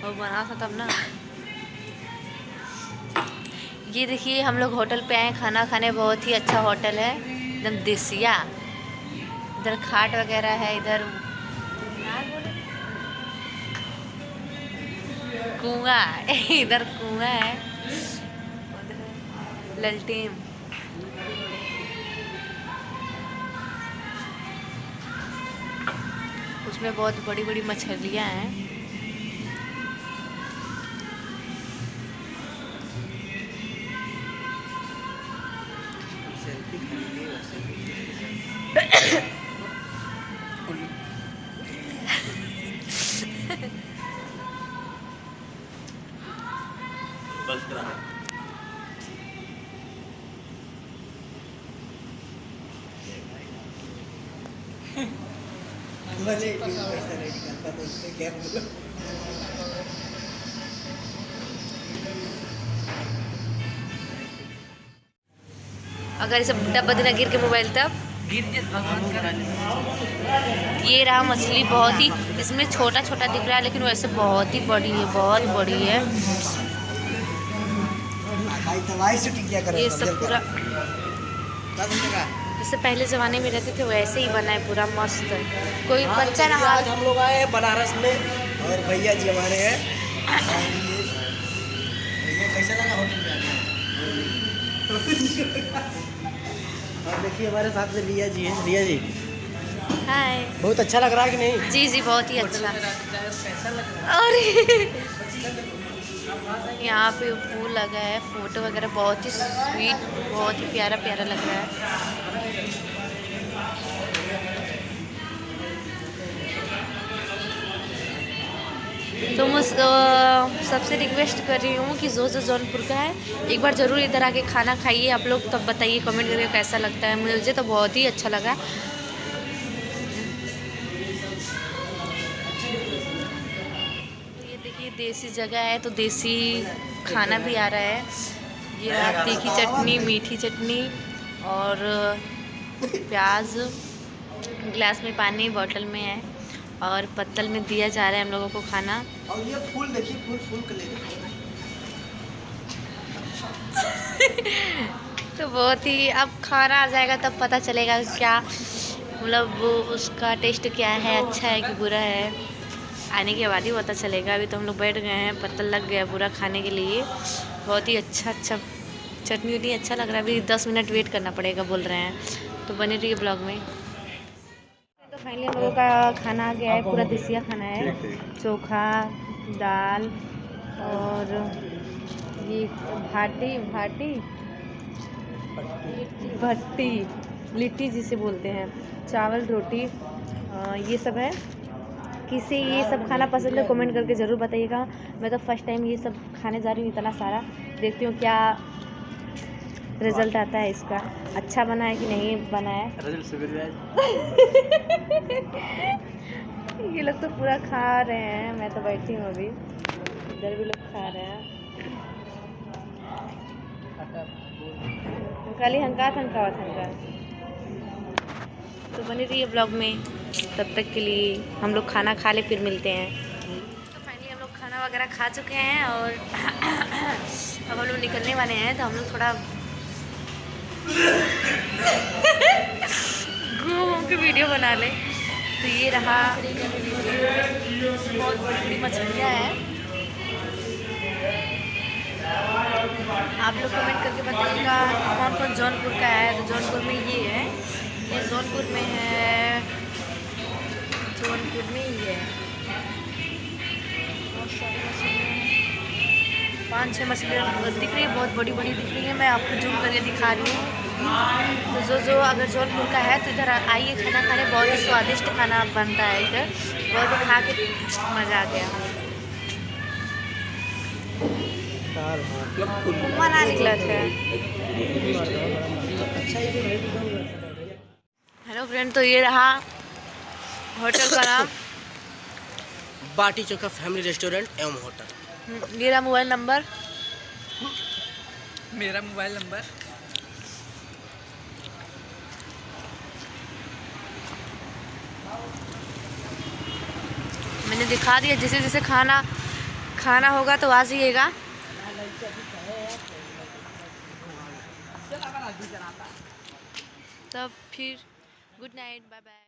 और बना था तब ना। ये देखिए हम लोग होटल पे आए खाना खाने, बहुत ही अच्छा होटल है, एकदम देसिया। इधर खाट वगैरह है, इधर कुआं इधर कुआं है, उधर ललटेन। उसमें बहुत बड़ी बड़ी मछलियाँ हैं। अगर इसे डब्बा देना गिर के मोबाइल तब ये रहा मछली, बहुत ही इसमें छोटा छोटा दिख रहा है लेकिन वैसे बहुत ही बड़ी है, बहुत बड़ी है। ये सब पूरा इससे पहले ज़माने में रहते थे वैसे ही बना है पूरा मस्त। कोई बच्चा ना, आज हम लोग आए हैं बनारस में और भैया जी हमारे हैं। भैया कैसा लगा होटल में? और देखिए हमारे साथ में रिया जी हैं। रिया जी हाय। बहुत अच्छा लग रहा है कि नहीं? जी जी बहुत ही अच्छा। और यहाँ पे फूल लगा है, फोटो वगैरह बहुत ही स्वीट, बहुत ही प्यारा प्यारा लग रहा है। तो मैं सबसे रिक्वेस्ट कर रही हूँ कि जो जौनपुर का है एक बार ज़रूर इधर आके खाना खाइए आप लोग, तब बताइए कमेंट करके कैसा लगता है। मुझे तो बहुत ही अच्छा लगा। ये देखिए देसी जगह है तो देसी खाना भी आ रहा है। ये तीखी चटनी, मीठी चटनी और प्याज, गिलास में पानी, बोतल में है और पत्तल में दिया जा रहा है हम लोगों को खाना। और ये फूल देखिए, फूल फूल के लेके तो बहुत ही, अब खाना आ जाएगा तब पता चलेगा क्या मतलब वो उसका टेस्ट क्या है, अच्छा है कि बुरा है, आने के बाद ही पता चलेगा। अभी तो हम लोग बैठ गए हैं, पत्तल लग गया पूरा खाने के लिए। बहुत ही अच्छा चटनी उटनी अच्छा लग रहा है। अभी 10 मिनट वेट करना पड़ेगा बोल रहे हैं, तो बने रहिए ब्लॉग में। तो फाइनली हम लोगों का खाना आ गया है, पूरा देसिया खाना है, चोखा, दाल और ये भट्टी लिट्टी जिसे बोलते हैं, चावल रोटी, ये सब है। किसी ये सब खाना पसंद है कमेंट करके ज़रूर बताइएगा। मैं तो फर्स्ट टाइम ये सब खाने जा रही हूँ, इतना सारा। देखती हूँ क्या रिजल्ट आता है इसका, अच्छा बना है कि नहीं बना है। ये लोग तो पूरा खा रहे हैं, मैं तो बैठी हूँ अभी, इधर भी लोग खा रहे हैं। खाली हंका। तो बनी रही है ब्लॉग में, तब तक के लिए हम लोग खाना खा ले फिर मिलते हैं। तो फाइनली हम लोग खाना वगैरह खा चुके हैं और अब हम लोग निकलने वाले हैं। तो हम लोग थोड़ा घूम के वीडियो बना ले। तो ये रहा, बहुत बड़ी बड़ी मछलियाँ हैं। आप लोग कमेंट करके बताइएगा कौन कौन जौनपुर का है। तो जौनपुर में ये है, ये जौनपुर में है, जौनपुर में ये है। बहुत सारी मछलियाँ हैं, 5-6 मछलियाँ दिख रही है, बहुत बड़ी बड़ी दिख रही है। मैं आपको जूम करके दिखा रही हूँ। तो जो अगर जौनपुर का है तो इधर आइए खाना खाने, बहुत ही स्वादिष्ट खाना बनता है इधर, बहुत खा के मज़ा आ गया। निकला था। हेलो फ्रेंड, तो ये रहा होटल का नाम, बाटी चोखा फैमिली रेस्टोरेंट एवं होटल। ये रहा मोबाइल नंबर, मेरा मोबाइल नंबर। मैंने दिखा दिया। जैसे जैसे खाना खाना होगा तो आ जाइएगा। तब फिर गुड नाइट, बाय बाय।